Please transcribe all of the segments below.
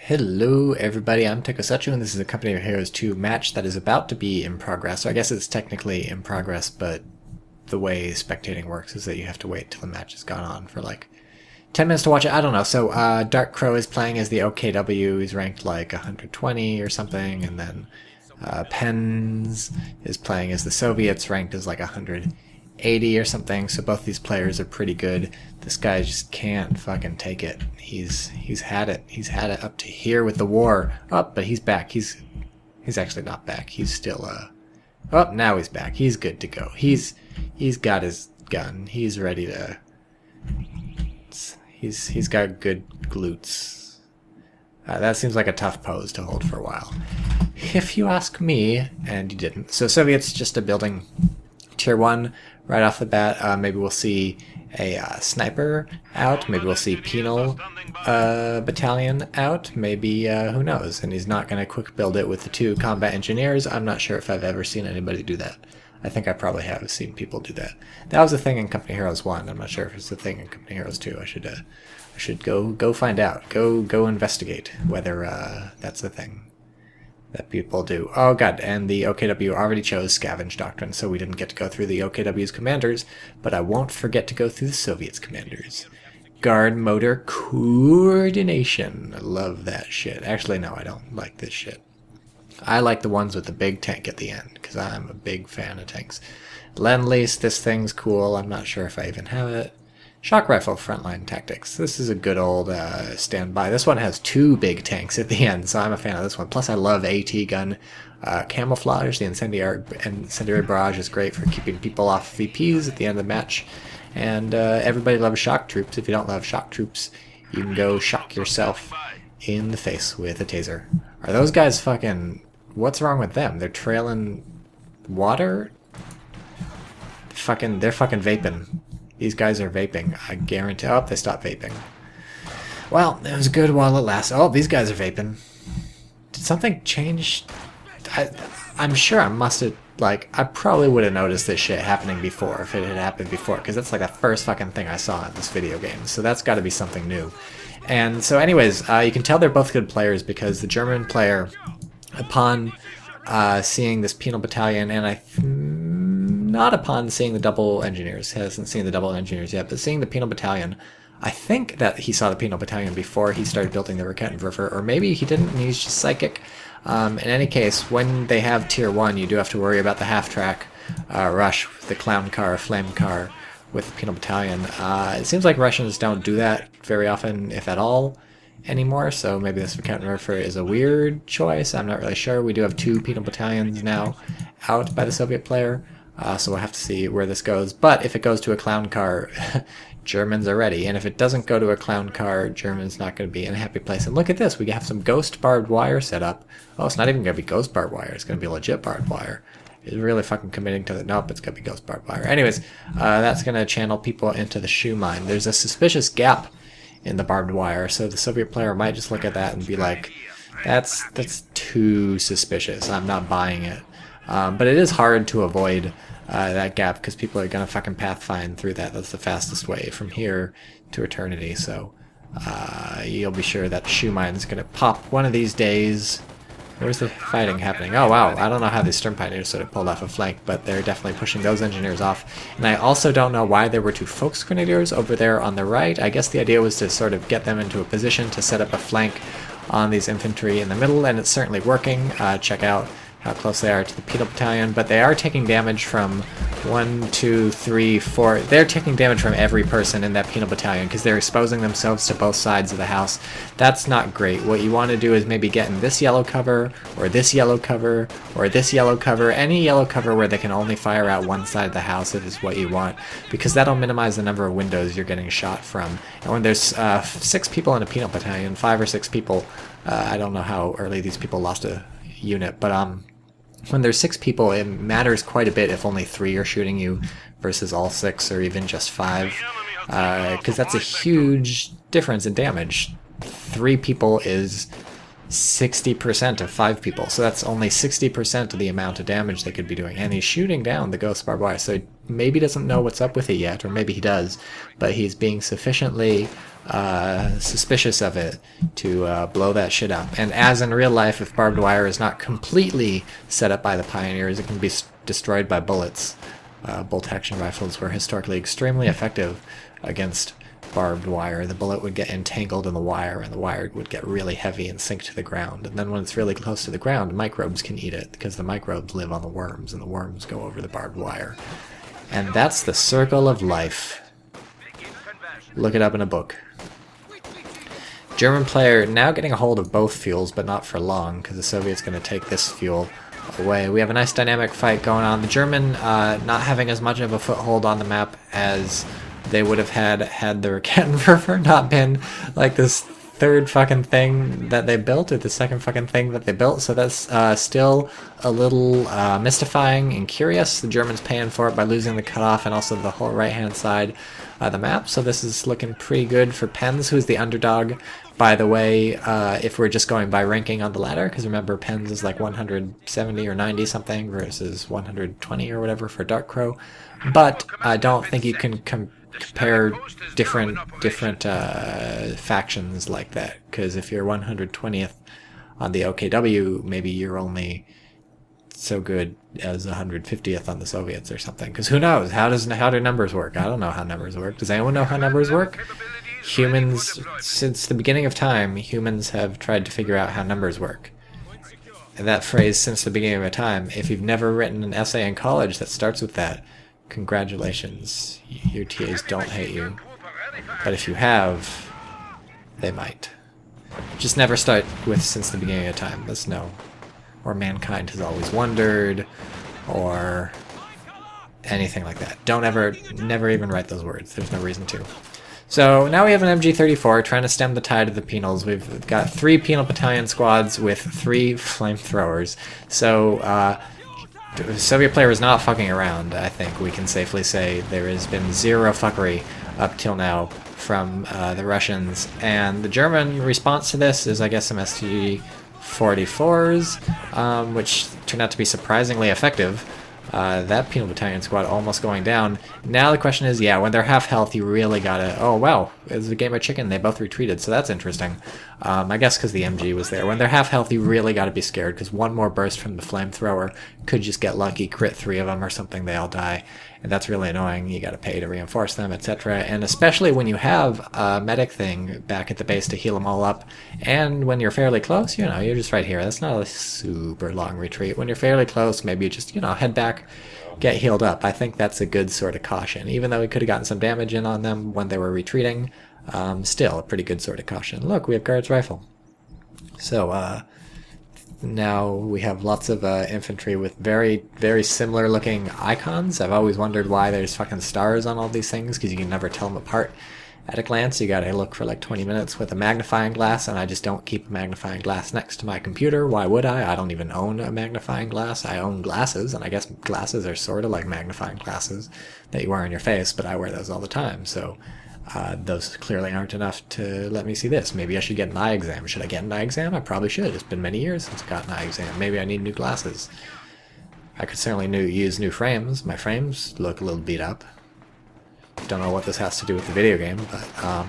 Hello everybody, I'm TychoCelchuuu and this is a Company of Heroes 2 match that is about to be in progress. So I guess it's technically in progress, but the way spectating works is that you have to wait till the match has gone on for like 10 minutes to watch it. I don't know. So Dark Crow is playing as the OKW. He's ranked like 120 or something, and then Pens is playing as the Soviets, ranked as like 180 or something. So both these players are pretty good. This guy just can't fucking take it. He's had it. He's had it up to here with the war. Oh, but he's back. He's actually not back. He's still oh, now he's back. He's good to go. He's got his gun. He's ready to. He's got good glutes. That seems like a tough pose to hold for a while, if you ask me. And you didn't. So Soviets just a building tier 1 right off the bat. Maybe we'll see a sniper out. Maybe we'll see penal battalion out. Maybe who knows? And he's not going to quick build it with the 2 combat engineers. I'm not sure if I've ever seen anybody do that. I think I probably have seen people do that. That was a thing in Company Heroes 1. I'm not sure if it's a thing in Company Heroes 2. I should go find out. Go investigate whether that's a thing that people do. Oh god, and the OKW already chose Scavenge Doctrine, so we didn't get to go through the OKW's commanders, but I won't forget to go through the Soviets' commanders. Guard Motor Coordination. I love that shit. Actually, no, I don't like this shit. I like the ones with the big tank at the end, because I'm a big fan of tanks. Lend-Lease, this thing's cool. I'm not sure if I even have it. Shock Rifle Frontline Tactics. This is a good old standby. This one has 2 big tanks at the end, so I'm a fan of this one. Plus I love AT gun. Camouflage, the incendiary barrage is great for keeping people off VPs at the end of the match. And everybody loves shock troops. If you don't love shock troops, you can go shock yourself in the face with a taser. Are those guys fucking... What's wrong with them? They're trailing water? They're fucking vaping. These guys are vaping. I guarantee... Oh, they stopped vaping. Well, it was good while it lasted. Oh, these guys are vaping. Did something change? I'm sure I must have... Like, I probably would have noticed this shit happening before, if it had happened before, because that's like the first fucking thing I saw in this video game. So that's got to be something new. And so anyways, you can tell they're both good players because the German player, upon seeing this penal battalion, and not upon seeing the double engineers, hasn't seen the double engineers yet, but seeing the penal battalion, I think that he saw the penal battalion before he started building the Raketenwerfer, or maybe he didn't and he's just psychic. In any case, when they have tier 1, you do have to worry about the half-track rush, the clown car, flame car, with the penal battalion. It seems like Russians don't do that very often, if at all, anymore, so maybe this Raketenwerfer is a weird choice. I'm not really sure. We do have 2 penal battalions now out by the Soviet player, so we'll have to see where this goes. But if it goes to a clown car, Germans are ready, and if it doesn't go to a clown car, Germans not going to be in a happy place. And look at this, we have some ghost barbed wire set up. Oh, it's not even going to be ghost barbed wire, it's going to be legit barbed wire. It's really fucking committing to the... Nope, it's going to be ghost barbed wire. Anyways, that's going to channel people into the shoe mine. There's a suspicious gap in the barbed wire, so the Soviet player might just look at that and be like, that's too suspicious, I'm not buying it. But it is hard to avoid that gap, because people are going to fucking pathfind through that. That's the fastest way from here to eternity, so you'll be sure that the shoe mine is going to pop one of these days. Where's the fighting happening? Oh wow, I don't know how these Sturm Pioneers sort of pulled off a flank, but they're definitely pushing those engineers off. And I also don't know why there were 2 Volksgrenadiers over there on the right. I guess the idea was to sort of get them into a position to set up a flank on these infantry in the middle, and it's certainly working. Check out how close they are to the penal battalion, but they are taking damage from 1, 2, 3, 4. They're taking damage from every person in that penal battalion because they're exposing themselves to both sides of the house. That's not great. What you want to do is maybe get in this yellow cover, or this yellow cover, or this yellow cover. Any yellow cover where they can only fire out one side of the house is what you want, because that'll minimize the number of windows you're getting shot from. And when there's 6 people in a penal battalion, 5 or 6 people, I don't know how early these people lost a unit, but when there's 6 people, it matters quite a bit if only 3 are shooting you versus all 6 or even just 5, because that's a huge difference in damage. 3 people is 60% of 5 people, so that's only 60% of the amount of damage they could be doing, and he's shooting down the ghost barbed wire, so maybe he doesn't know what's up with it yet, or maybe he does, but he's being sufficiently suspicious of it to blow that shit up. And as in real life, if barbed wire is not completely set up by the pioneers, it can be destroyed by bullets. Bolt-action rifles were historically extremely effective against barbed wire. The bullet would get entangled in the wire, and the wire would get really heavy and sink to the ground. And then when it's really close to the ground, microbes can eat it, because the microbes live on the worms, and the worms go over the barbed wire. And that's the circle of life. Look it up in a book. German player now getting a hold of both fuels, but not for long, because the Soviets going to take this fuel away. We have a nice dynamic fight going on. The German not having as much of a foothold on the map as they would have had the Rakettenwerfer not been like this third fucking thing that they built, or the second fucking thing that they built. So that's still a little mystifying and curious. The Germans paying for it by losing the cutoff and also the whole right-hand side of the map. So this is looking pretty good for Pens, who's the underdog. By the way, if we're just going by ranking on the ladder, because remember Pens is like 170 or 90 something versus 120 or whatever for Dark Crow. But I don't think you can compare different factions like that, because if you're 120th on the OKW, maybe you're only so good as 150th on the Soviets or something, because who knows, how do numbers work? I don't know how numbers work. Does anyone know how numbers work? Humans, since the beginning of time, humans have tried to figure out how numbers work. And that phrase, since the beginning of time, if you've never written an essay in college that starts with that, congratulations, your TAs don't hate you. But if you have, they might. Just never start with since the beginning of time. That's no. Or mankind has always wondered, or anything like that. Never even write those words. There's no reason to. So now we have an MG34 trying to stem the tide of the penals. We've got 3 penal battalion squads with 3 flamethrowers. So the Soviet player is not fucking around, I think we can safely say. There has been zero fuckery up till now from the Russians. And the German response to this is, I guess, some STG-44s, which turned out to be surprisingly effective. That penal battalion squad almost going down. Now the question is, yeah, when they're half health, you really gotta... Oh, wow, it's a game of chicken. They both retreated, so that's interesting. I guess because the MG was there. When they're half health, you really gotta be scared, because one more burst from the flamethrower could just get lucky, crit 3 of them or something, they all die. And that's really annoying. You gotta pay to reinforce them, etc. And especially when you have a medic thing back at the base to heal them all up, and when you're fairly close, you're just right here. That's not a super long retreat. When you're fairly close, maybe you just, head back, get healed up. I think that's a good sort of caution. Even though we could have gotten some damage in on them when they were retreating, still a pretty good sort of caution. Look, we have guards rifle. So, now we have lots of infantry with very, very similar looking icons. I've always wondered why there's fucking stars on all these things, because you can never tell them apart at a glance. You gotta look for like 20 minutes with a magnifying glass, and I just don't keep a magnifying glass next to my computer. Why would I? I don't even own a magnifying glass. I own glasses, and I guess glasses are sort of like magnifying glasses that you wear on your face, but I wear those all the time, so those clearly aren't enough to let me see this. Maybe I should get an eye exam. Should I get an eye exam? I probably should. It's been many years since I got an eye exam. Maybe I need new glasses. I could certainly use new frames. My frames look a little beat up. Don't know what this has to do with the video game, but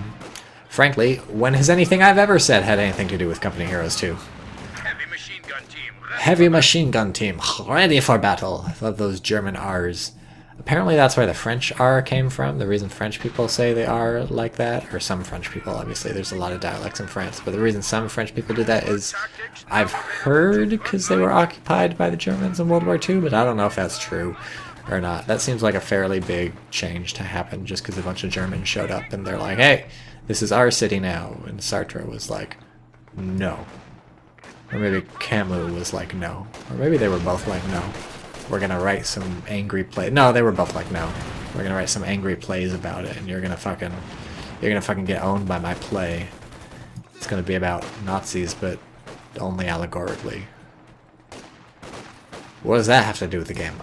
frankly, when has anything I've ever said had anything to do with Company Heroes 2? Heavy machine gun team, ready for battle. I love those German R's. Apparently that's where the French R came from. The reason French people say they are like that, or some French people, obviously there's a lot of dialects in France, but the reason some French people do that is, I've heard, because they were occupied by the Germans in World War II, but I don't know if that's true or not. That seems like a fairly big change to happen just because a bunch of Germans showed up and they're like, hey, this is our city now. And Sartre was like, no. Or maybe Camus was like, no. Or maybe they were both like, no. We're gonna write some angry play. No, they were both like, no. We're gonna write some angry plays about it, and you're gonna fucking get owned by my play. It's gonna be about Nazis, but only allegorically. What does that have to do with the game?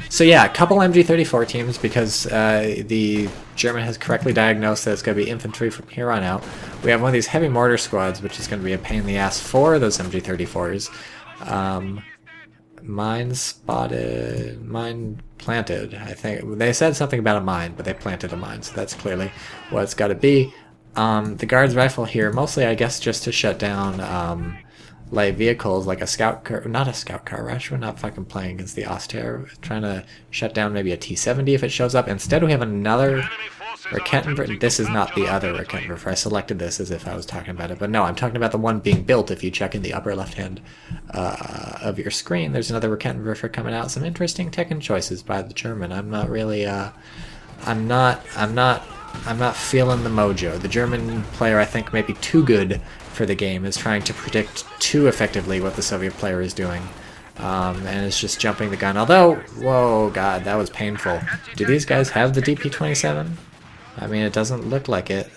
So yeah, a couple MG34 teams, because the German has correctly diagnosed that it's going to be infantry from here on out. We have one of these heavy mortar squads, which is going to be a pain in the ass for those MG34s. Mine spotted, mine planted, I think. They said something about a mine, but they planted a mine, so that's clearly what it's got to be. the guard's rifle here, mostly I guess just to shut down light vehicles like a scout car, not a scout car rush. We're not fucking playing against the Ostwinds. We're trying to shut down maybe a T-70 if it shows up. Instead we have another Rakettenwerfer. This is not the other Rakettenwerfer. I selected this as if I was talking about it, but no, I'm talking about the one being built. If you check in the upper left hand of your screen, there's another Rakettenwerfer coming out. Some interesting Tekken choices by the German. I'm not really I'm not feeling the mojo. The German player, I think, may be too good for the game, is trying to predict too effectively what the Soviet player is doing, and is just jumping the gun. Although, whoa, God, that was painful. Do these guys have the DP-27? I mean, it doesn't look like it.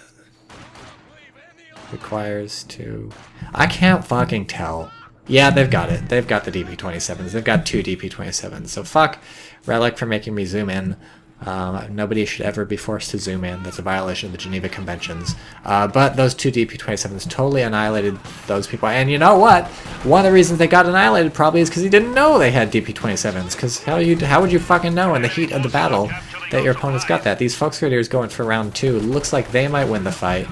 Requires to... I can't fucking tell. Yeah, they've got it. They've got the DP-27s. They've got 2 DP-27s. So fuck Relic for making me zoom in. Nobody should ever be forced to zoom in. That's a violation of the Geneva Conventions. But those 2 DP-27s totally annihilated those people. And you know what? One of the reasons they got annihilated probably is because he didn't know they had DP-27s. Because how would you fucking know in the heat of the battle that your opponent's got that? These Volksgrenadiers going for round 2. Looks like they might win the fight.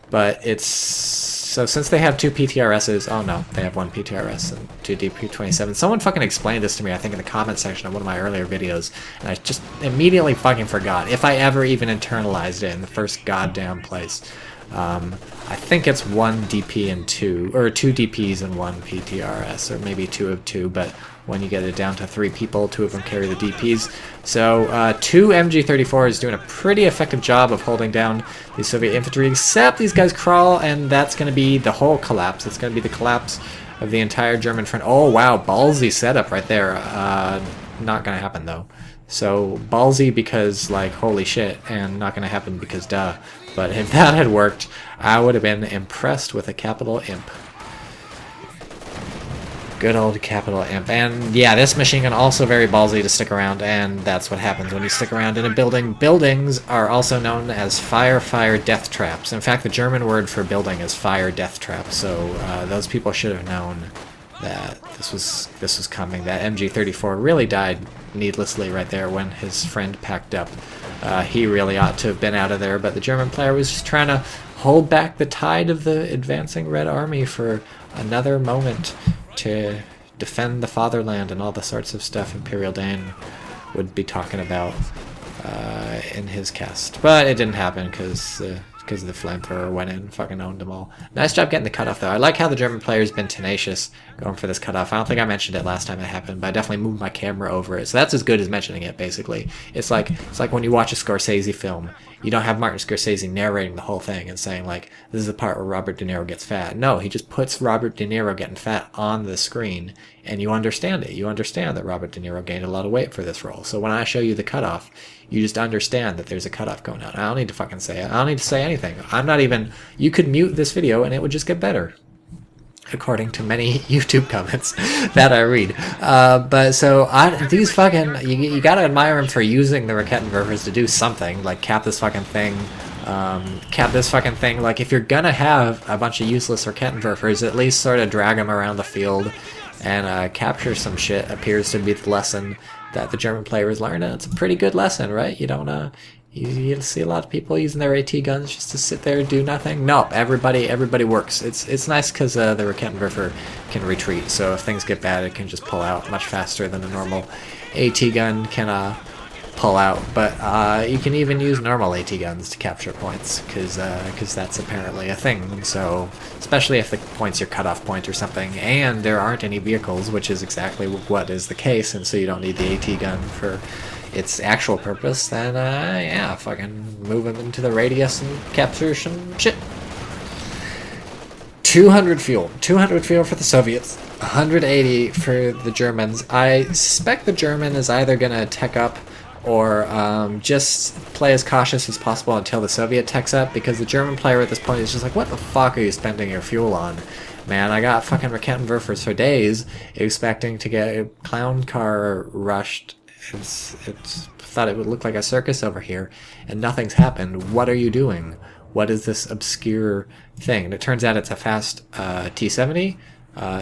But it's... So since they have 2 PTRSs, oh no, they have 1 PTRS and 2 DP-27. Someone fucking explained this to me, I think in the comment section of one of my earlier videos, and I just immediately fucking forgot, if I ever even internalized it in the first goddamn place. I think it's 1 DP and 2, or 2 DPs and 1 PTRS, or maybe 2 of 2, but when you get it down to 3 people, 2 of them carry the DPs. So 2 MG34 is doing a pretty effective job of holding down the Soviet infantry, except these guys crawl, and that's going to be the whole collapse. It's going to be the collapse of the entire German front. Oh wow, ballsy setup right there. Not going to happen though. So ballsy because like holy shit, and not going to happen because duh. But if that had worked, I would have been impressed with a capital imp. Good old capital imp. And yeah, this machine gun also very ballsy to stick around, and that's what happens when you stick around in a building. Buildings are also known as fire death traps. In fact, the German word for building is fire death trap, so those people should have known that this was coming. That MG34 really died needlessly right there when his friend packed up. He really ought to have been out of there, but the German player was just trying to hold back the tide of the advancing Red Army for another moment to defend the fatherland and all the sorts of stuff Imperial Dane would be talking about in his cast. But it didn't happen because the flamethrower went in and fucking owned them all. Nice job getting the cutoff, though. I like how the German player's been tenacious going for this cutoff. I don't think I mentioned it last time it happened, but I definitely moved my camera over it. So that's as good as mentioning it, basically. It's like when you watch a Scorsese film. You don't have Martin Scorsese narrating the whole thing and saying, like, this is the part where Robert De Niro gets fat. No, he just puts Robert De Niro getting fat on the screen, and you understand it. You understand that Robert De Niro gained a lot of weight for this role. So when I show you the cutoff, you just understand that there's a cutoff going on. I don't need to fucking say it. I don't need to say anything. I'm not even... You could mute this video and it would just get better, according to many YouTube comments that I read. But so these fucking... You gotta admire him for using the Rakettenwerfers to do something, like cap this fucking thing. Like, if you're gonna have a bunch of useless Rakettenwerfers, at least sort of drag them around the field and capture some shit appears to be the lesson that the German player is learning. It's a pretty good lesson, right? You don't you see a lot of people using their AT guns just to sit there and do nothing. Nope, everybody works. It's nice because the Rakettenwerfer can retreat, so if things get bad, it can just pull out much faster than a normal AT gun can pull out. But you can even use normal AT guns to capture points, because that's apparently a thing. So especially if the point's your cutoff point or something, and there aren't any vehicles, which is exactly what is the case, and so you don't need the AT gun for its actual purpose, then yeah, fucking move them into the radius and capture some shit. 200 fuel for the Soviets, 180 for the Germans. I suspect the German is either gonna tech up or just play as cautious as possible until the Soviet techs up, because the German player at this point is just like, what the fuck are you spending your fuel on? Man, I got fucking Rakettenwerfers for days expecting to get a clown car rushed. It's thought it would look like a circus over here, and nothing's happened. What are you doing? What is this obscure thing? And it turns out it's a fast T-70.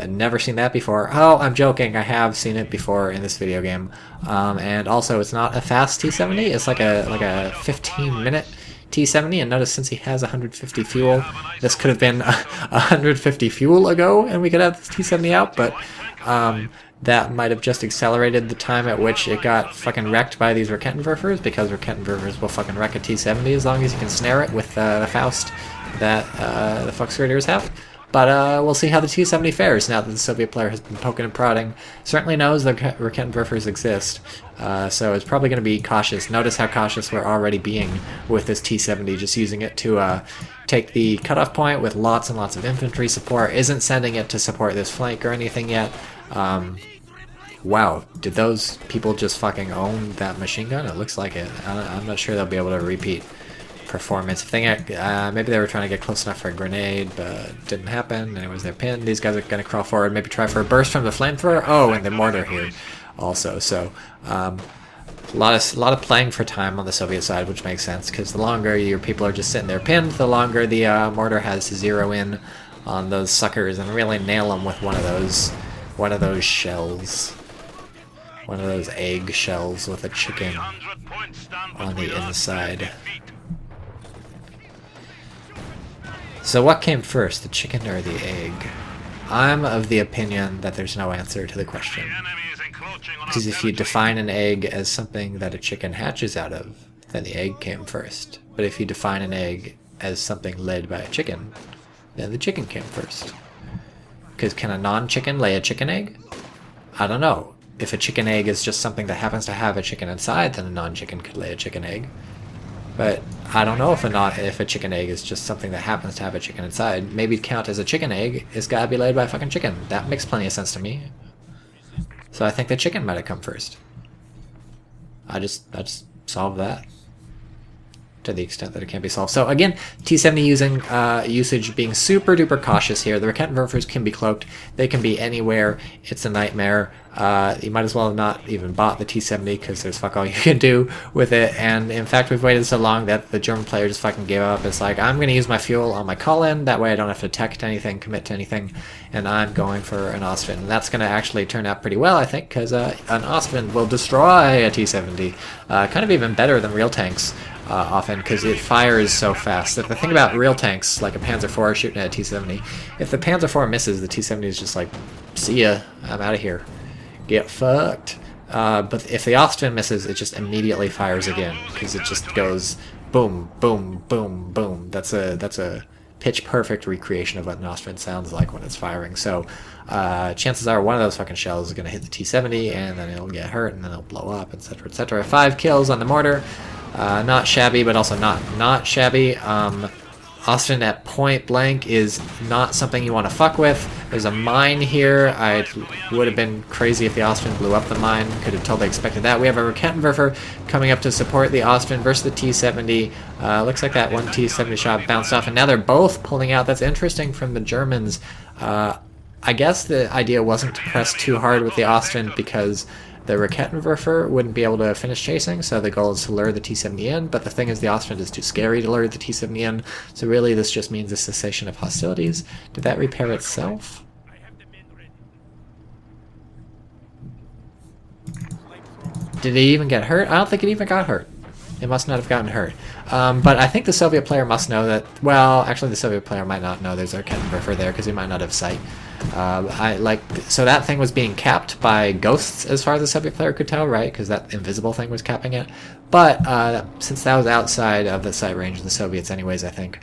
Never seen that before. Oh, I'm joking. I have seen it before in this video game. And also, it's not a fast T-70. It's like a 15-minute T-70, and notice since he has 150 fuel, this could have been 150 fuel ago, and we could have this T-70 out, but that might have just accelerated the time at which it got fucking wrecked by these Raketenwerfers, because Raketenwerfers will fucking wreck a T-70 as long as you can snare it with the Faust that the Fox-Grenadiers have. But we'll see how the T-70 fares now that the Soviet player has been poking and prodding. Certainly knows that Raketenwerfers exist, so it's probably going to be cautious. Notice how cautious we're already being with this T-70, just using it to take the cutoff point with lots and lots of infantry support. Isn't sending it to support this flank or anything yet. Wow, did those people just fucking own that machine gun? It looks like it. I'm not sure they'll be able to repeat performance. If they maybe they were trying to get close enough for a grenade, but didn't happen. Anyways, they're pinned. These guys are going to crawl forward, maybe try for a burst from the flamethrower. Oh, and the mortar here also. So a lot of playing for time on the Soviet side, which makes sense, because the longer your people are just sitting there pinned, the longer the mortar has to zero in on those suckers and really nail them with one of those shells. One of those egg shells with a chicken on the inside. So what came first, the chicken or the egg? I'm of the opinion that there's no answer to the question. Because if you define an egg as something that a chicken hatches out of, then the egg came first. But if you define an egg as something laid by a chicken, then the chicken came first. Because can a non-chicken lay a chicken egg? I don't know. If a chicken egg is just something that happens to have a chicken inside, then a non-chicken could lay a chicken egg. But I don't know if a chicken egg is just something that happens to have a chicken inside. Maybe it'd count as a chicken egg. It's gotta be laid by a fucking chicken. That makes plenty of sense to me. So I think the chicken might have come first. I just solved that to the extent that it can be solved. So again, T-70 usage being super duper cautious here. The Raketenwerfers can be cloaked. They can be anywhere. It's a nightmare. You might as well have not even bought the T-70 because there's fuck all you can do with it. And in fact, we've waited so long that the German player just fucking gave up. It's like, I'm going to use my fuel on my call-in. That way I don't have to tech to anything, commit to anything. And I'm going for an Ostwind. And that's going to actually turn out pretty well, I think, because an Ostwind will destroy a T-70. Kind of even better than real tanks. Often, because it fires so fast. The thing about real tanks, like a Panzer IV shooting at a T-70, if the Panzer IV misses, the T-70 is just like, see ya, I'm out of here. Get fucked. But if the Ostwind misses, it just immediately fires again, because it just goes boom, boom, boom, boom. That's a pitch-perfect recreation of what an Ostwind sounds like when it's firing. So chances are one of those fucking shells is going to hit the T-70, and then it'll get hurt, and then it'll blow up, etc., etc. 5 kills on the mortar. Not shabby, but also not shabby. Ostwind at point blank is not something you want to fuck with. There's a mine here. I would have been crazy if the Ostwind blew up the mine. Could have totally expected that. We have a Raketenwerfer coming up to support the Ostwind versus the T-70. Looks like that one T-70 shot bounced off, and now they're both pulling out. That's interesting from the Germans. I guess the idea wasn't to press too hard with the Ostwind because the Raketenwerfer wouldn't be able to finish chasing, so the goal is to lure the T-70 in, but the thing is the Ostwind is too scary to lure the T-70 in, so really this just means a cessation of hostilities. Did that repair itself? Did it even get hurt? I don't think it even got hurt. It must not have gotten hurt. But I think the Soviet player must know that, well, actually the Soviet player might not know there's a Raketenwerfer there because he might not have sight. So that thing was being capped by ghosts as far as the Soviet player could tell, right? Because that invisible thing was capping it. But since that was outside of the sight range of the Soviets anyways, I think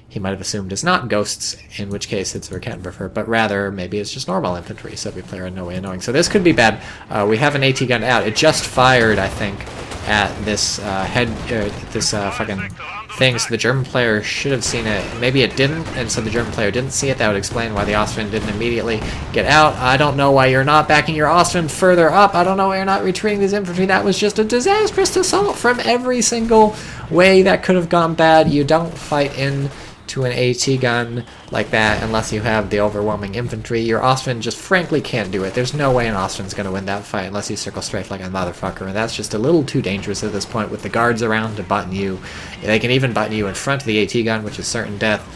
he might have assumed it's not ghosts, in which case it's a Raketenwerfer, but rather maybe it's just normal infantry. Soviet player in no way knowing. So this could be bad. We have an AT gun out. It just fired, I think, at this fucking thing, so the German player should have seen it. Maybe it didn't, and so the German player didn't see it. That would explain why the Ostwind didn't immediately get out. I don't know why you're not backing your Ostwind further up. I don't know why you're not retreating these infantry. That was just a disastrous assault from every single way that could have gone bad. You don't fight in to an AT gun like that unless you have the overwhelming infantry. Your Ostwind just frankly can't do it. There's no way an Ostwind's going to win that fight unless you circle strafe like a motherfucker, and that's just a little too dangerous at this point with the guards around to button you. They can even button you in front of the AT gun, which is certain death.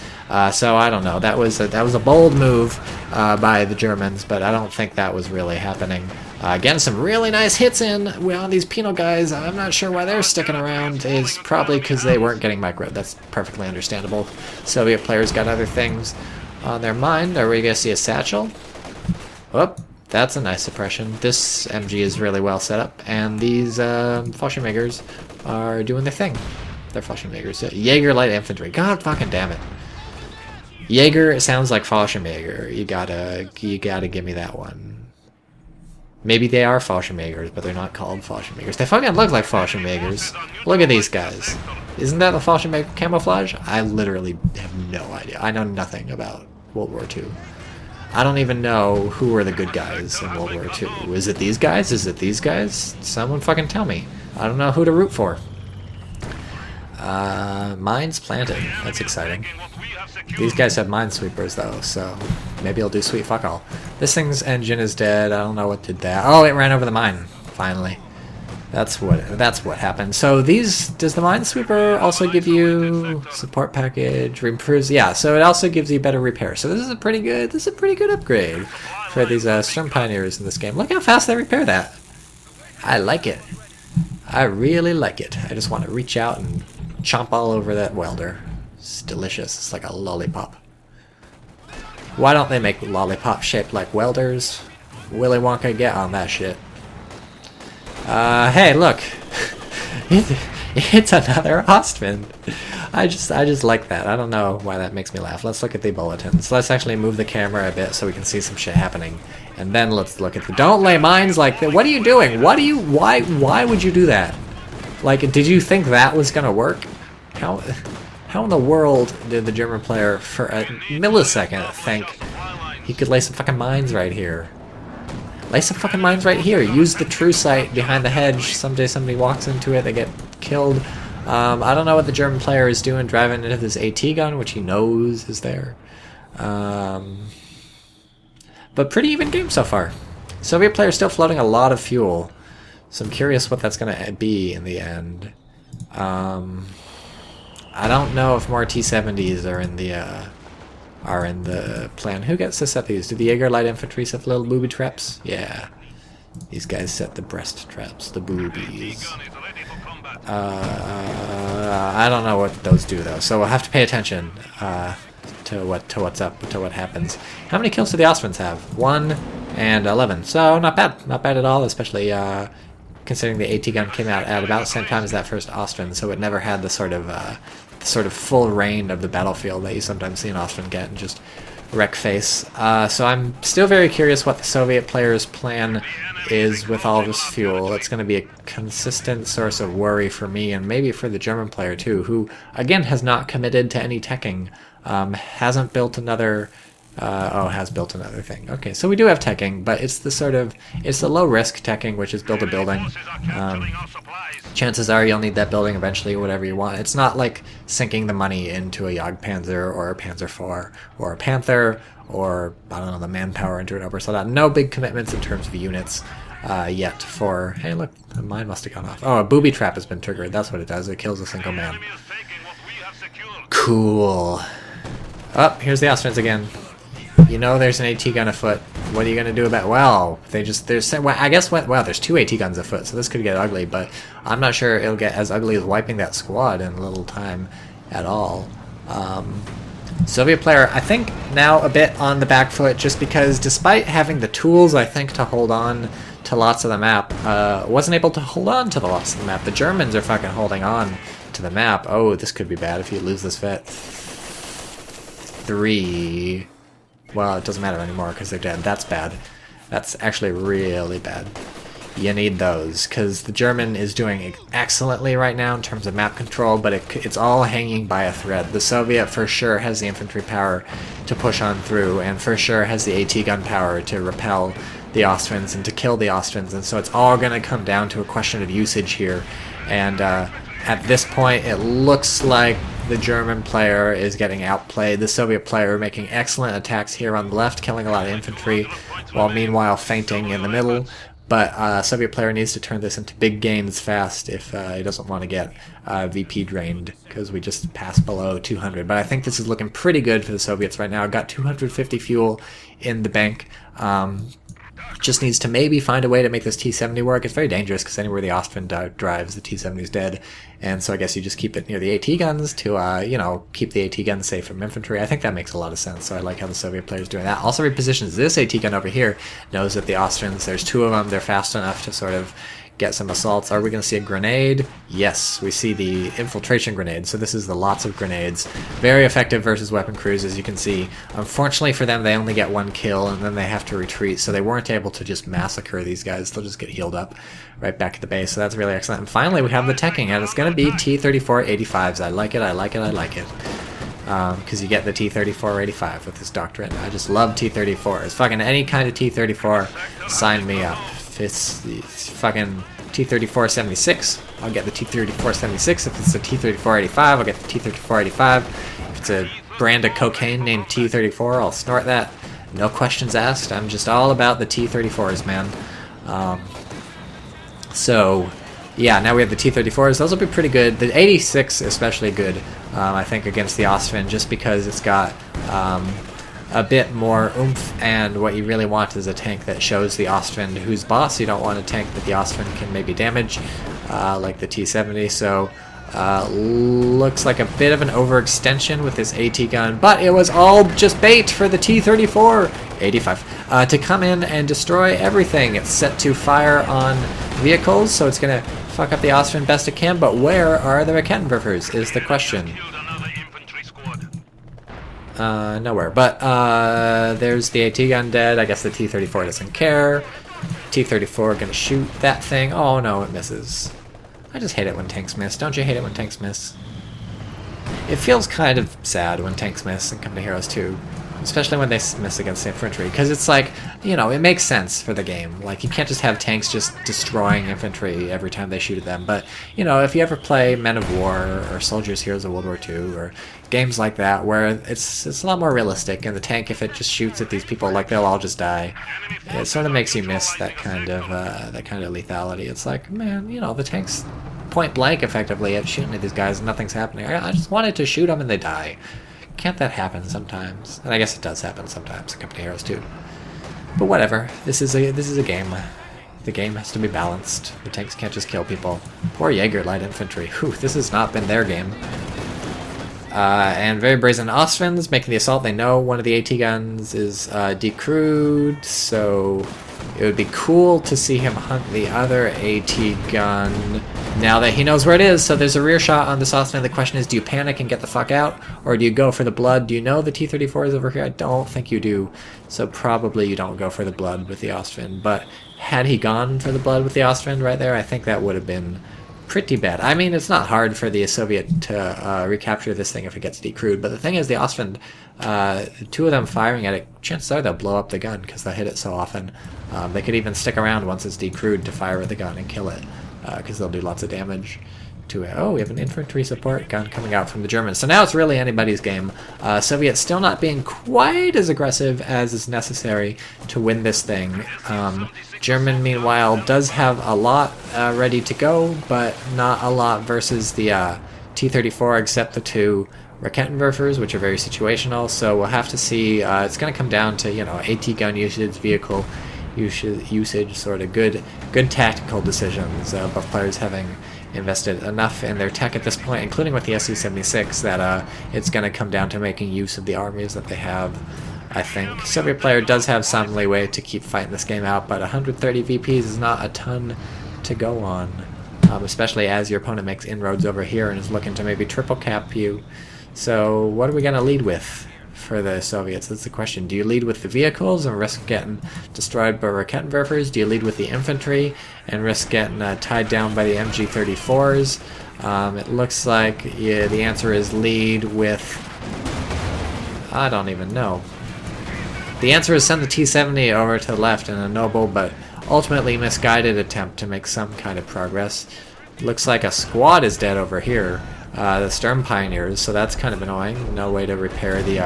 So I don't know. That was a bold move by the Germans, but I don't think that was really happening. Getting some really nice hits in on these penal guys. I'm not sure why they're sticking around. Is probably because they weren't getting micro. That's perfectly understandable. Soviet players got other things on their mind. Are we going to see a satchel? Oh, that's a nice suppression. This MG is really well set up. And these Fallschirmjägers are doing their thing. They're Fallschirmjägers. Jaeger light infantry. God fucking damn it. Jaeger sounds like Fallschirmjäger. You gotta give me that one. Maybe they are Fallschirmjägers, but they're not called Fallschirmjägers. They fucking look like Fallschirmjägers. Look at these guys. Isn't that the Fallschirmjäger camouflage? I literally have no idea. I know nothing about World War II. I don't even know who were the good guys in World War II. Is it these guys? Is it these guys? Someone fucking tell me. I don't know who to root for. Mines planted. That's exciting. These guys have minesweepers though, so maybe I'll do sweet fuck all. This thing's engine is dead. I don't know what did that. Oh, it ran over the mine. Finally, that's what happened. So does the minesweeper also give you support package improves? Yeah, so it also gives you better repair. So this is a pretty good upgrade for these storm pioneers in this game. Look how fast they repair that. I like it. I really like it. I just want to reach out and chomp all over that welder. It's delicious. It's like a lollipop. Why don't they make lollipop shaped like welders? Willy Wonka, get on that shit. Hey, look. It's another Ostwind. I just like that. I don't know why that makes me laugh. Let's look at the bulletins. Let's actually move the camera a bit so we can see some shit happening. And then let's look at the... Don't lay mines like that. What are you doing? Why would you do that? Like, did you think that was gonna work? How in the world did the German player, for a millisecond, think he could lay some fucking mines right here? Lay some fucking mines right here. Use the true sight behind the hedge. Someday somebody walks into it, they get killed. I don't know what the German player is doing, driving into this AT gun, which he knows is there. But pretty even game so far. Soviet player still floating a lot of fuel, so I'm curious what that's going to be in the end. I don't know if more T-70s are in the plan. Who gets to set these? Do the Jaeger light infantry set the little booby traps? Yeah. These guys set the breast traps, the boobies. I don't know what those do though, so we'll have to pay attention to what happens. How many kills do the Ostwinds have? 1 and 11. So not bad at all, especially considering the AT gun came out at about the same time as that first Ostwind, so it never had the sort of full reign of the battlefield that you sometimes see an Ostwind get and just wreck face. So I'm still very curious what the Soviet player's plan is with all this fuel. It's going to be a consistent source of worry for me and maybe for the German player too, who again has not committed to any teching, hasn't built another has built another thing. Okay, so we do have teching, but it's the low risk teching, which is build a building. Chances are you'll need that building eventually, whatever you want. It's not like sinking the money into a Jagdpanzer or a Panzer IV or a Panther or, I don't know, the manpower into an Obersoldat. No big commitments in terms of units yet for... Hey, look, the mine must have gone off. Oh, a booby trap has been triggered. That's what it does. It kills a single man. Cool. Oh, here's the Ostwinds again. You know there's an AT gun afoot. What are you gonna do about? Well, I guess there's 2 AT guns afoot, so this could get ugly. But I'm not sure it'll get as ugly as wiping that squad in a little time at all. Soviet player, I think now a bit on the back foot, just because despite having the tools, I think, to hold on to lots of the map, wasn't able to hold on to the lots of the map. The Germans are fucking holding on to the map. Oh, this could be bad if you lose this vet. 3. Well, it doesn't matter anymore because they're dead. That's bad. That's actually really bad. You need those because the German is doing excellently right now in terms of map control, but it's all hanging by a thread. The Soviet for sure has the infantry power to push on through, and for sure has the AT gun power to repel the Ostwinds and to kill the Ostwinds, and so it's all going to come down to a question of usage here. And at this point, it looks like the German player is getting outplayed. The Soviet player making excellent attacks here on the left, killing a lot of infantry, while meanwhile feinting in the middle. But Soviet player needs to turn this into big gains fast if he doesn't want to get VP drained, because we just passed below 200. But I think this is looking pretty good for the Soviets right now. Got 250 fuel in the bank. Just needs to maybe find a way to make this T-70 work. It's very dangerous because anywhere the Ostwind drives, the T-70 is dead. And so I guess you just keep it near the AT guns to, you know, keep the AT guns safe from infantry. I think that makes a lot of sense, so I like how the Soviet player's doing that. Also repositions this AT gun over here, knows that the Ostwinds, there's two of them, they're fast enough to sort of get some assaults. Are we going to see a grenade? Yes, we see the infiltration grenade. So this is the lots of grenades. Very effective versus weapon crews, as you can see. Unfortunately for them, they only get one kill, and then they have to retreat, so they weren't able to just massacre these guys. They'll just get healed up right back at the base, so that's really excellent. And finally, we have the teching, and it's going to be T-34-85s. I like it, I like it, I like it. Because you get the T-34-85 with this doctrine. I just love T-34s. Fucking any kind of T-34, sign me up. If it's fucking T-34-76, I'll get the T-34-76. If it's a T-34-85, I'll get the T-34-85. If it's a brand of cocaine named T-34, I'll snort that. No questions asked. I'm just all about the T-34s, man. So, yeah, now we have the T-34s. Those will be pretty good. The 86 especially good, I think, against the Ostwind, just because it's got a bit more oomph, and what you really want is a tank that shows the Ostwind who's boss. You don't want a tank that the Ostwind can maybe damage, like the T-70, so looks like a bit of an overextension with this AT gun, but it was all just bait for the T-34-85 to come in and destroy everything. It's set to fire on vehicles, so it's going to fuck up the Ostwind best it can, but where are the Raketenwerfers is the question. Nowhere. But there's the AT gun dead. I guess the T-34 doesn't care. T-34 gonna shoot that thing. Oh no, it misses. I just hate it when tanks miss. Don't you hate it when tanks miss? It feels kind of sad when tanks miss in Company Heroes 2. Especially when they miss against the infantry, because it's like, you know, it makes sense for the game. Like, you can't just have tanks just destroying infantry every time they shoot at them. But, you know, if you ever play Men of War or Soldiers Heroes of World War II or games like that where it's a lot more realistic, and the tank, if it just shoots at these people, like, they'll all just die. It sort of makes you miss that kind of lethality. It's like, man, you know, the tank's point blank effectively at shooting at these guys and nothing's happening. I just wanted to shoot them and they die. Can't that happen sometimes? And I guess it does happen sometimes in Company Heroes 2. But whatever. This is a game. The game has to be balanced. The tanks can't just kill people. Poor Jaeger light infantry. Whew, this has not been their game. And very brazen Ostwinds making the assault. They know one of the AT guns is decrewed, so it would be cool to see him hunt the other AT gun now that he knows where it is. So there's a rear shot on this Ostwind. The question is, do you panic and get the fuck out, or do you go for the blood? Do you know the T-34 is over here? I don't think you do, so probably you don't go for the blood with the Ostwind. But had he gone for the blood with the Ostwind right there, I think that would have been pretty bad. I mean, it's not hard for the Soviet to recapture this thing if it gets decrewed, but the thing is, the Ostwind, two of them firing at it, chances are they'll blow up the gun because they'll hit it so often. They could even stick around once it's decrewed to fire at the gun and kill it, because they'll do lots of damage to it. Oh, we have an infantry support gun coming out from the Germans. So now it's really anybody's game. Soviets still not being quite as aggressive as is necessary to win this thing. German, meanwhile, does have a lot ready to go, but not a lot versus the T-34, except the two Raketenwerfers, which are very situational. So we'll have to see. It's going to come down to, you know, AT gun usage, vehicle usage, sort of good tactical decisions. Both players having invested enough in their tech at this point, including with the Su-76, that it's going to come down to making use of the armies that they have. I think Soviet player does have some leeway to keep fighting this game out, but 130 VPs is not a ton to go on, especially as your opponent makes inroads over here and is looking to maybe triple cap you. So what are we going to lead with for the Soviets? That's the question. Do you lead with the vehicles and risk getting destroyed by Raketenwerfers? Do you lead with the infantry and risk getting tied down by the MG-34s? It looks like the answer is lead with... I don't even know. The answer is send the T-70 over to the left in a noble but ultimately misguided attempt to make some kind of progress. Looks like a squad is dead over here, the Sturm Pioneers, so that's kind of annoying. No way to repair the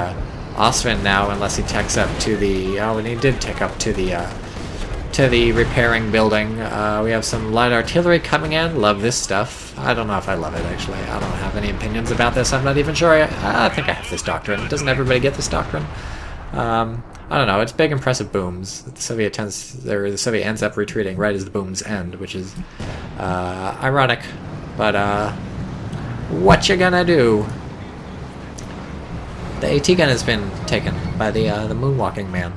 Ostwind now unless he techs up to the... Oh, and he did tech up to the repairing building. We have some light artillery coming in. Love this stuff. I don't know if I love it, actually. I don't have any opinions about this. I'm not even sure. I think I have this doctrine. Doesn't everybody get this doctrine? I don't know, it's big impressive booms. The Soviet ends up retreating right as the booms end, which is ironic, but what you gonna do? The AT gun has been taken by the moonwalking man,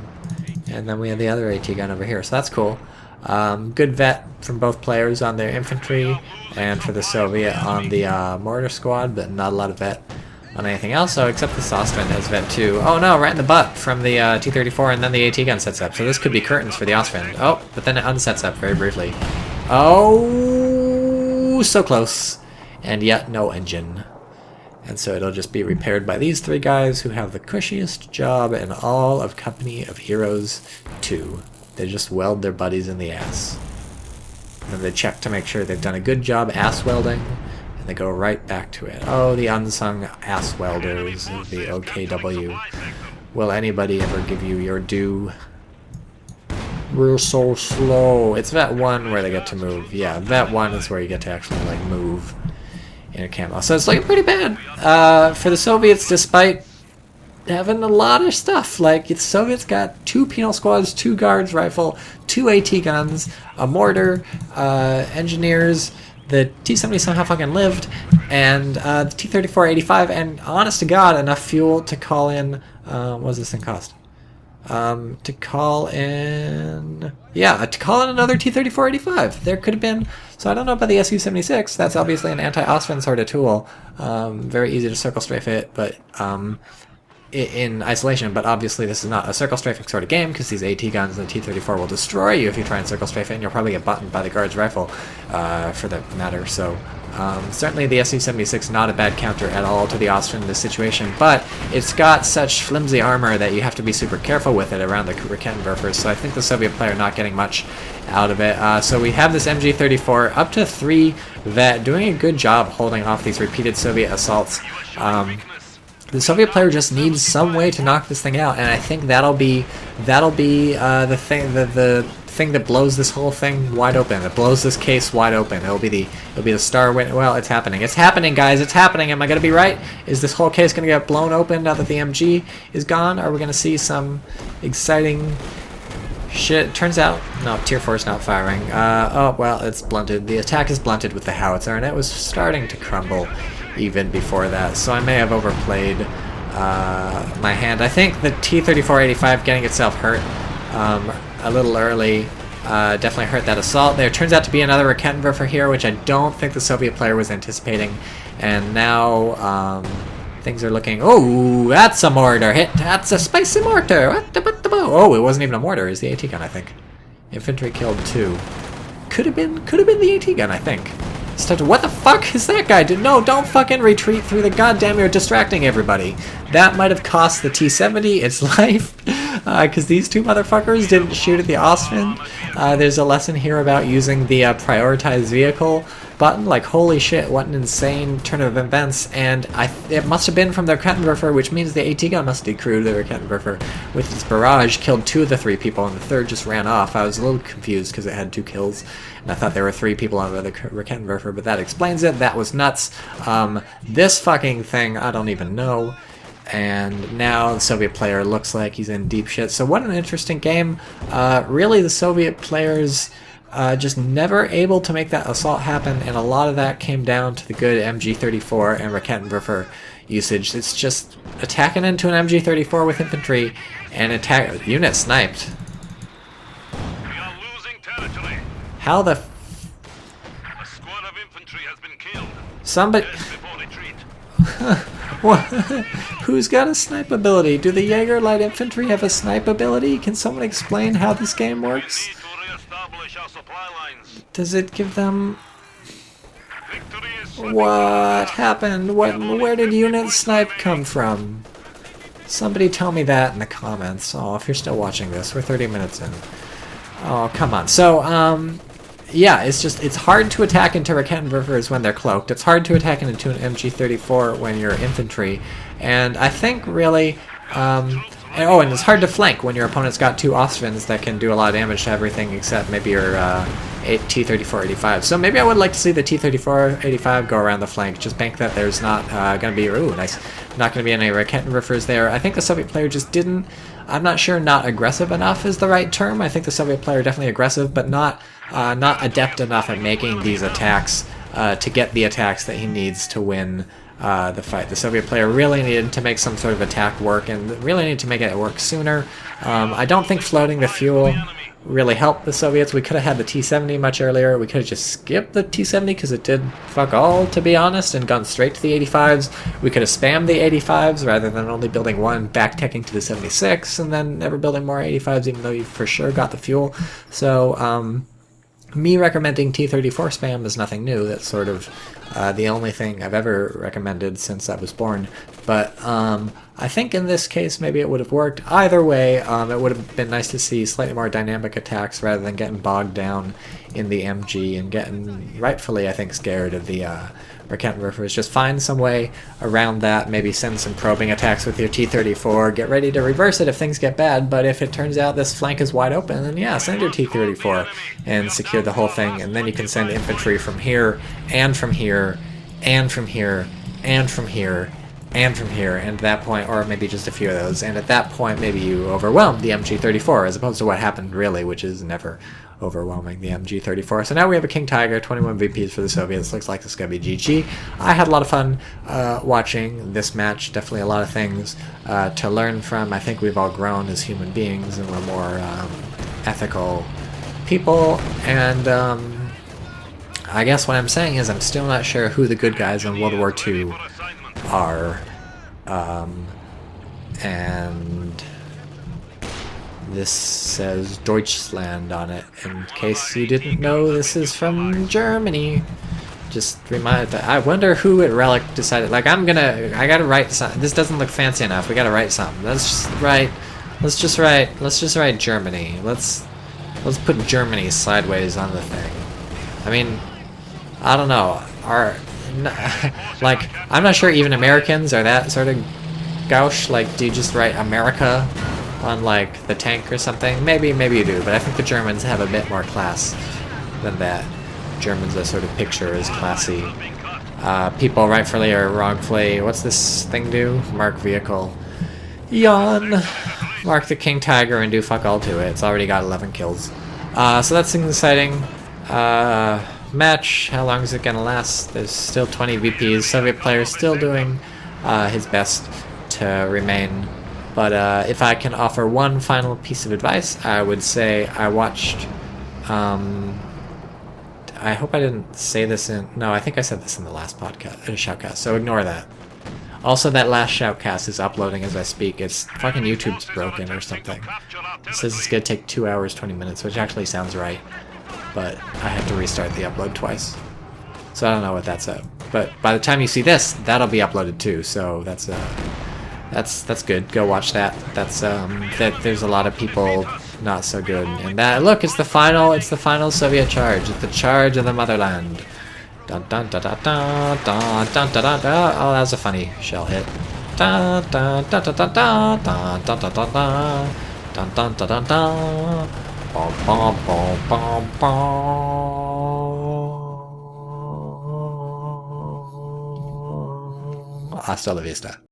and then we have the other AT gun over here, so that's cool. Good vet from both players on their infantry, and for the Soviet on the mortar squad, but not a lot of vet on anything else, so except the Ostwind has vet too. Oh no, right in the butt from the T-34, and then the AT gun sets up, so this could be curtains for the Ostwind. Oh, but then it unsets up very briefly. Oh, so close, and yet no engine. And so it'll just be repaired by these three guys who have the cushiest job in all of Company of Heroes 2. They just weld their buddies in the ass. And then they check to make sure they've done a good job ass welding, and they go right back to it. Oh, the unsung ass welders of the OKW. Will anybody ever give you your due? We're so slow. It's Vet 1 where they get to move. Yeah, Vet 1 is where you get to actually, like, move in a camo. So it's, like, pretty bad for the Soviets, despite having a lot of stuff. Like, the Soviets got 2 penal squads, 2 guards rifle, 2 AT guns, a mortar, engineers. The T-70 somehow fucking lived, and the T-34-85, and honest to God, enough fuel to call in, what does this thing cost? To call in another T-34-85. There could have been, so I don't know about the Su-76, that's obviously an anti-Ostwind sort of tool. Very easy to circle strafe it, but in isolation, but obviously this is not a circle strafing sort of game, because these AT guns and the T-34 will destroy you if you try and circle strafe it, and you'll probably get buttoned by the guard's rifle, for that matter. So certainly the Su-76 not a bad counter at all to the Ostwind in this situation, but it's got such flimsy armor that you have to be super careful with it around the Raketenwerfers, so I think the Soviet player not getting much out of it. So we have this MG-34 up to 3 vet doing a good job holding off these repeated Soviet assaults. The Soviet player just needs some way to knock this thing out, and I think that'll be the thing that blows this whole thing wide open. It blows this case wide open. It'll be the star win. Well, it's happening. It's happening, guys. It's happening. Am I gonna be right? Is this whole case gonna get blown open now that the MG is gone? Are we gonna see some exciting shit? Turns out, no, Tier 4 is not firing. Oh well, it's blunted. The attack is blunted with the howitzer, and it was starting to crumble even before that, so I may have overplayed my hand. I think the T-34-85 getting itself hurt a little early definitely hurt that assault. There turns out to be another Raketenwerfer here, which I don't think the Soviet player was anticipating, and now things are looking... Oh, that's a mortar hit! That's a spicy mortar! Oh, it wasn't even a mortar, it was the AT gun, I think. Infantry killed 2. Could have been the AT gun, I think. What the fuck is that guy? No, don't fucking retreat through the goddamn... You're distracting everybody. That might have cost the T-70 its life, because these 2 motherfuckers didn't shoot at the Ostwind. There's a lesson here about using the prioritized vehicle button. Like, holy shit, what an insane turn of events. And it must have been from the Raketenwerfer, which means the AT gun must have decrewed the Raketenwerfer with its barrage, killed 2 of the 3 people, and the 3rd just ran off. I was a little confused because it had 2 kills, and I thought there were 3 people on the Raketenwerfer, but that explains it. That was nuts. This fucking thing, I don't even know. And now the Soviet player looks like he's in deep shit. So what an interesting game. Really, the Soviet players just never able to make that assault happen, and a lot of that came down to the good MG-34 and Raketenwerfer usage. It's just attacking into an MG-34 with infantry and unit sniped. We are losing territory. How the... A squad of infantry has been killed. Somebody... Before retreat. What? Who's got a snipe ability? Do the Jaeger Light Infantry have a snipe ability? Can someone explain how this game works? We need to re-establish our supply lines. Does it give them... Victory is What happened? Where did unit snipe come from? Somebody tell me that in the comments. Oh, if you're still watching this, we're 30 minutes in. Oh, come on. So, yeah, it's hard to attack into Raketenwerfers when they're cloaked. It's hard to attack into an MG-34 when you're infantry. And I think really... and it's hard to flank when your opponent's got 2 Ostwinds that can do a lot of damage to everything except maybe your T-34-85. So maybe I would like to see the T-34-85 go around the flank. Just bank that there's not going to be... Ooh, nice. not going to be any Raketenwerfers there. I think the Soviet player just didn't, I'm not sure not aggressive enough is the right term. I think the Soviet player definitely aggressive, but not adept enough at making these attacks to get the attacks that he needs to win the fight. The Soviet player really needed to make some sort of attack work, and really needed to make it work sooner. I don't think floating the fuel really helped the Soviets. We could have had the T-70 much earlier. We could have just skipped the T-70 because it did fuck all, to be honest, and gone straight to the 85s. We could have spammed the 85s rather than only building one, back-teching to the 76, and then never building more 85s, even though you for sure got the fuel. So, me recommending T-34 spam is nothing new. That's sort of the only thing I've ever recommended since I was born. But I think in this case maybe it would have worked. Either way, it would have been nice to see slightly more dynamic attacks rather than getting bogged down in the MG and getting, rightfully I think, scared of the Raketenwerfers. Just find some way around that, maybe send some probing attacks with your T-34, get ready to reverse it if things get bad, but if it turns out this flank is wide open, then yeah, send your T-34 and secure the whole thing, and then you can send infantry from here, and from here, and from here, and from here, and from here, and at that point, or maybe just a few of those, and at that point maybe you overwhelm the MG-34, as opposed to what happened really, which is never overwhelming the MG-34. So now we have a King Tiger, 21 VPs for the Soviets. Looks like it's going to be GG. I had a lot of fun watching this match. Definitely a lot of things to learn from. I think we've all grown as human beings and we're more ethical people. And I guess what I'm saying is I'm still not sure who the good guys in World War II are. And this says Deutschland on it. In case you didn't know, this is from Germany. Just remind that. I wonder who at Relic decided. Like, I gotta write something. This doesn't look fancy enough. We gotta write something. Let's just write Germany. Let's put Germany sideways on the thing. I mean, I don't know. Like, I'm not sure even Americans are that sort of gauche. Like, do you just write America on like the tank or something? Maybe you do, but I think the Germans have a bit more class than that. Germans I sort of picture as classy. People rightfully or wrongfully, what's this thing do? Mark vehicle. Yawn. Mark the King Tiger and do fuck all to it. It's already got 11 kills. So that's exciting. Match, how long is it gonna last? There's still 20 VPs. Soviet player still doing his best to remain. But if I can offer one final piece of advice, I would say I watched, I hope I didn't say this in, no, I think I said this in the last podcast, shoutcast, so ignore that. Also, that last shoutcast is uploading as I speak. It's fucking YouTube's broken or something. It says it's gonna take 2 hours, 20 minutes, which actually sounds right. But I had to restart the upload twice. So I don't know what that's at. But by the time you see this, that'll be uploaded too, so that's good. Go watch that. That's there's a lot of people not so good. And that, look, it's the final Soviet charge. It's the charge of the motherland. Dun dun da da da da dun da da da. Oh, that was a funny shell hit. Da da da da da da da da da da da dun dun da da da. Bom bom bom bom bom. Hasta la vista.